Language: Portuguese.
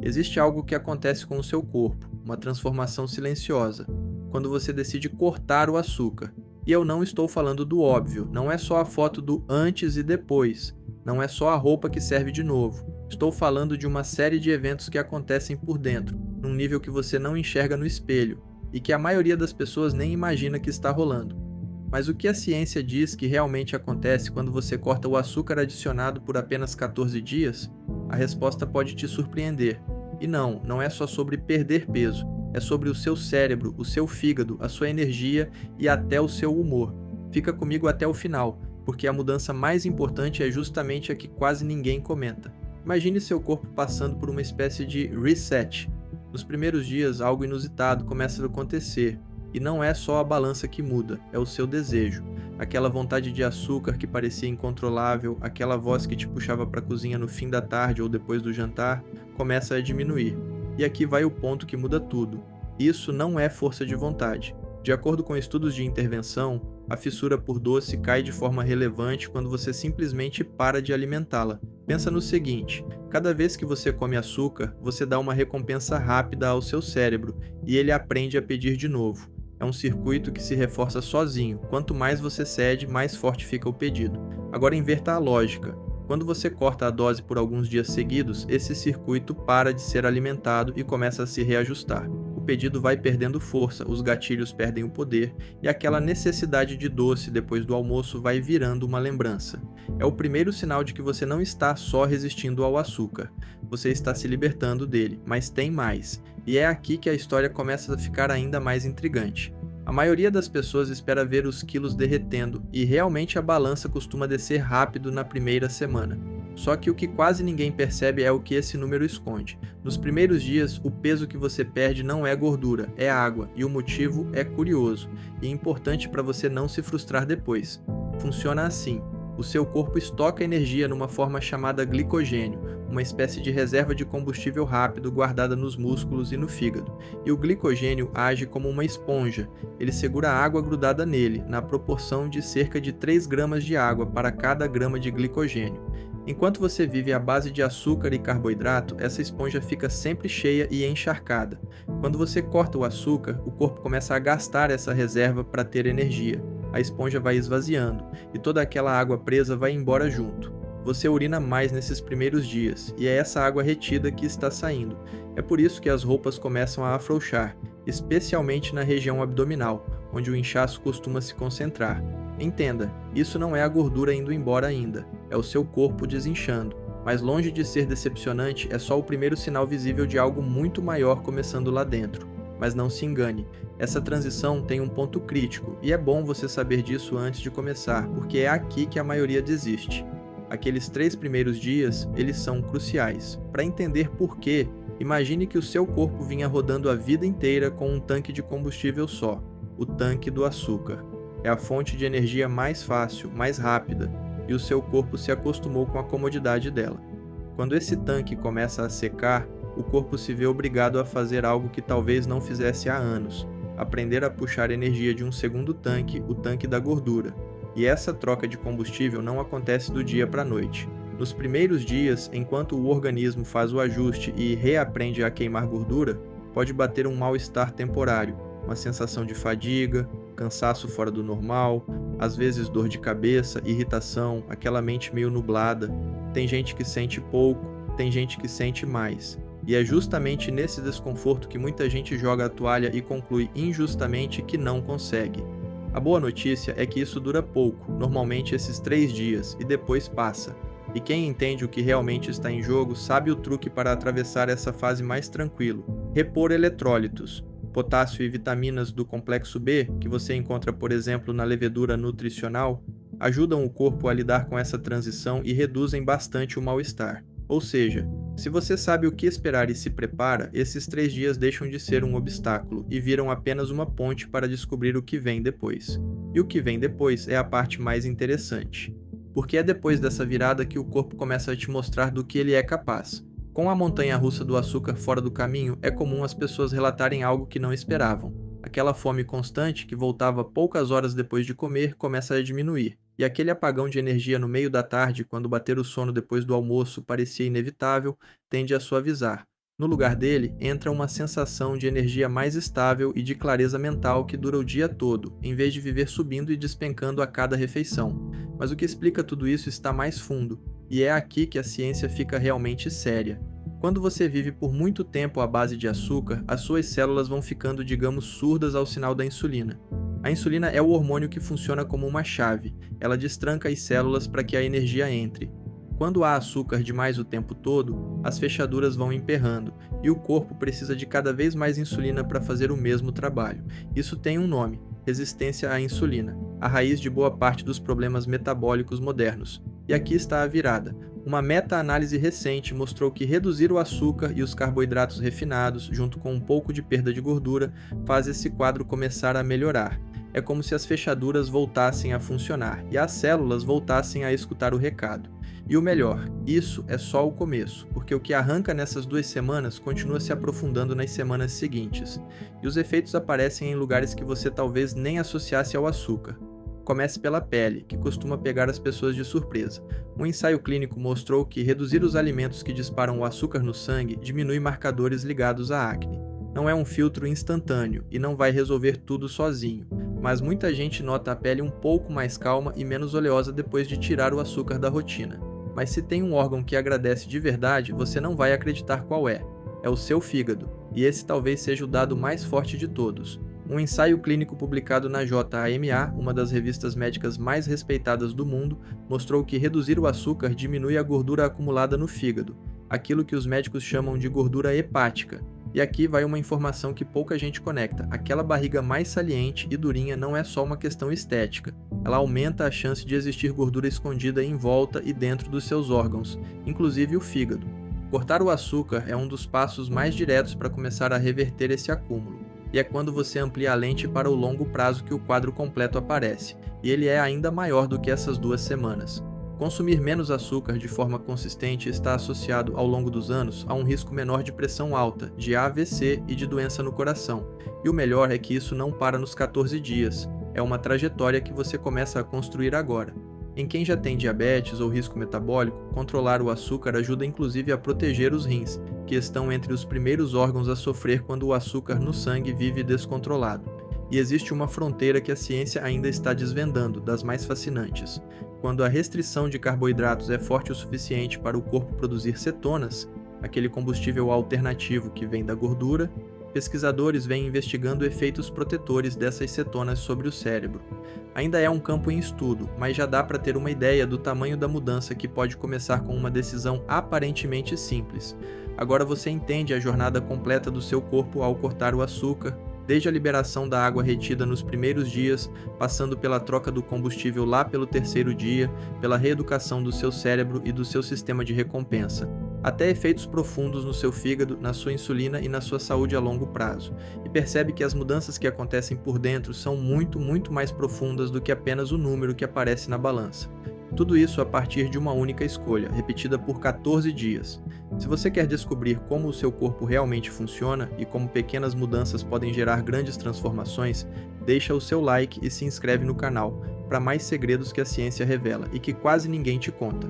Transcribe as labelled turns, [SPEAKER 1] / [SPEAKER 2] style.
[SPEAKER 1] Existe algo que acontece com o seu corpo, uma transformação silenciosa, quando você decide cortar o açúcar. E eu não estou falando do óbvio, não é só a foto do antes e depois, não é só a roupa que serve de novo. Estou falando de uma série de eventos que acontecem por dentro, num nível que você não enxerga no espelho, e que a maioria das pessoas nem imagina que está rolando. Mas o que a ciência diz que realmente acontece quando você corta o açúcar adicionado por apenas 14 dias? A resposta pode te surpreender. E não, não é só sobre perder peso, é sobre o seu cérebro, o seu fígado, a sua energia e até o seu humor. Fica comigo até o final, porque a mudança mais importante é justamente a que quase ninguém comenta. Imagine seu corpo passando por uma espécie de reset. Nos primeiros dias, algo inusitado começa a acontecer. E não é só a balança que muda, é o seu desejo. Aquela vontade de açúcar que parecia incontrolável, aquela voz que te puxava para a cozinha no fim da tarde ou depois do jantar, começa a diminuir. E aqui vai o ponto que muda tudo. Isso não é força de vontade. De acordo com estudos de intervenção, a fissura por doce cai de forma relevante quando você simplesmente para de alimentá-la. Pensa no seguinte: cada vez que você come açúcar, você dá uma recompensa rápida ao seu cérebro e ele aprende a pedir de novo. É um circuito que se reforça sozinho. Quanto mais você cede, mais forte fica o pedido. Agora inverta a lógica. Quando você corta a dose por alguns dias seguidos, esse circuito para de ser alimentado e começa a se reajustar. O pedido vai perdendo força, os gatilhos perdem o poder e aquela necessidade de doce depois do almoço vai virando uma lembrança. É o primeiro sinal de que você não está só resistindo ao açúcar. Você está se libertando dele, mas tem mais. E é aqui que a história começa a ficar ainda mais intrigante. A maioria das pessoas espera ver os quilos derretendo, e realmente a balança costuma descer rápido na primeira semana. Só que o que quase ninguém percebe é o que esse número esconde. Nos primeiros dias, o peso que você perde não é gordura, é água, e o motivo é curioso e importante para você não se frustrar depois. Funciona assim: o seu corpo estoca energia numa forma chamada glicogênio, uma espécie de reserva de combustível rápido guardada nos músculos e no fígado. E o glicogênio age como uma esponja. Ele segura a água grudada nele, na proporção de cerca de 3 gramas de água para cada grama de glicogênio. Enquanto você vive à base de açúcar e carboidrato, essa esponja fica sempre cheia e encharcada. Quando você corta o açúcar, o corpo começa a gastar essa reserva para ter energia. A esponja vai esvaziando, e toda aquela água presa vai embora junto. Você urina mais nesses primeiros dias, e é essa água retida que está saindo. É por isso que as roupas começam a afrouxar, especialmente na região abdominal, onde o inchaço costuma se concentrar. Entenda, isso não é a gordura indo embora ainda, é o seu corpo desinchando. Mas longe de ser decepcionante, é só o primeiro sinal visível de algo muito maior começando lá dentro. Mas não se engane, essa transição tem um ponto crítico, e é bom você saber disso antes de começar, porque é aqui que a maioria desiste. Aqueles 3 primeiros dias, eles são cruciais. Para entender por quê, imagine que o seu corpo vinha rodando a vida inteira com um tanque de combustível só, o tanque do açúcar. É a fonte de energia mais fácil, mais rápida, e o seu corpo se acostumou com a comodidade dela. Quando esse tanque começa a secar, o corpo se vê obrigado a fazer algo que talvez não fizesse há anos: aprender a puxar energia de um segundo tanque, o tanque da gordura. E essa troca de combustível não acontece do dia para a noite. Nos primeiros dias, enquanto o organismo faz o ajuste e reaprende a queimar gordura, pode bater um mal-estar temporário, uma sensação de fadiga, cansaço fora do normal, às vezes dor de cabeça, irritação, aquela mente meio nublada. Tem gente que sente pouco, tem gente que sente mais. E é justamente nesse desconforto que muita gente joga a toalha e conclui injustamente que não consegue. A boa notícia é que isso dura pouco, normalmente esses 3 dias, e depois passa. E quem entende o que realmente está em jogo sabe o truque para atravessar essa fase mais tranquilo: repor eletrólitos. Potássio e vitaminas do complexo B, que você encontra, por exemplo, na levedura nutricional, ajudam o corpo a lidar com essa transição e reduzem bastante o mal-estar. Ou seja, se você sabe o que esperar e se prepara, esses 3 dias deixam de ser um obstáculo e viram apenas uma ponte para descobrir o que vem depois. E o que vem depois é a parte mais interessante. Porque é depois dessa virada que o corpo começa a te mostrar do que ele é capaz. Com a montanha-russa do açúcar fora do caminho, é comum as pessoas relatarem algo que não esperavam. Aquela fome constante que voltava poucas horas depois de comer começa a diminuir. E aquele apagão de energia no meio da tarde, quando bater o sono depois do almoço parecia inevitável, tende a suavizar. No lugar dele, entra uma sensação de energia mais estável e de clareza mental que dura o dia todo, em vez de viver subindo e despencando a cada refeição. Mas o que explica tudo isso está mais fundo, e é aqui que a ciência fica realmente séria. Quando você vive por muito tempo à base de açúcar, as suas células vão ficando, digamos, surdas ao sinal da insulina. A insulina é o hormônio que funciona como uma chave. Ela destranca as células para que a energia entre. Quando há açúcar demais o tempo todo, as fechaduras vão emperrando, e o corpo precisa de cada vez mais insulina para fazer o mesmo trabalho. Isso tem um nome: resistência à insulina, a raiz de boa parte dos problemas metabólicos modernos. E aqui está a virada. Uma meta-análise recente mostrou que reduzir o açúcar e os carboidratos refinados, junto com um pouco de perda de gordura, faz esse quadro começar a melhorar. É como se as fechaduras voltassem a funcionar e as células voltassem a escutar o recado. E o melhor, isso é só o começo, porque o que arranca nessas 2 semanas continua se aprofundando nas semanas seguintes, e os efeitos aparecem em lugares que você talvez nem associasse ao açúcar. Comece pela pele, que costuma pegar as pessoas de surpresa. Um ensaio clínico mostrou que reduzir os alimentos que disparam o açúcar no sangue diminui marcadores ligados à acne. Não é um filtro instantâneo e não vai resolver tudo sozinho, mas muita gente nota a pele um pouco mais calma e menos oleosa depois de tirar o açúcar da rotina. Mas se tem um órgão que agradece de verdade, você não vai acreditar qual é. É o seu fígado, e esse talvez seja o dado mais forte de todos. Um ensaio clínico publicado na JAMA, uma das revistas médicas mais respeitadas do mundo, mostrou que reduzir o açúcar diminui a gordura acumulada no fígado, aquilo que os médicos chamam de gordura hepática. E aqui vai uma informação que pouca gente conecta: aquela barriga mais saliente e durinha não é só uma questão estética. Ela aumenta a chance de existir gordura escondida em volta e dentro dos seus órgãos, inclusive o fígado. Cortar o açúcar é um dos passos mais diretos para começar a reverter esse acúmulo. E é quando você amplia a lente para o longo prazo que o quadro completo aparece, e ele é ainda maior do que essas 2 semanas. Consumir menos açúcar de forma consistente está associado ao longo dos anos a um risco menor de pressão alta, de AVC e de doença no coração. E o melhor é que isso não para nos 14 dias, é uma trajetória que você começa a construir agora. Em quem já tem diabetes ou risco metabólico, controlar o açúcar ajuda inclusive a proteger os rins, que estão entre os primeiros órgãos a sofrer quando o açúcar no sangue vive descontrolado. E existe uma fronteira que a ciência ainda está desvendando, das mais fascinantes. Quando a restrição de carboidratos é forte o suficiente para o corpo produzir cetonas, aquele combustível alternativo que vem da gordura, pesquisadores vêm investigando efeitos protetores dessas cetonas sobre o cérebro. Ainda é um campo em estudo, mas já dá para ter uma ideia do tamanho da mudança que pode começar com uma decisão aparentemente simples. Agora você entende a jornada completa do seu corpo ao cortar o açúcar, desde a liberação da água retida nos primeiros dias, passando pela troca do combustível lá pelo 3º dia, pela reeducação do seu cérebro e do seu sistema de recompensa, até efeitos profundos no seu fígado, na sua insulina e na sua saúde a longo prazo. E percebe que as mudanças que acontecem por dentro são muito mais profundas do que apenas o número que aparece na balança. Tudo isso a partir de uma única escolha, repetida por 14 dias. Se você quer descobrir como o seu corpo realmente funciona e como pequenas mudanças podem gerar grandes transformações, deixa o seu like e se inscreve no canal para mais segredos que a ciência revela e que quase ninguém te conta.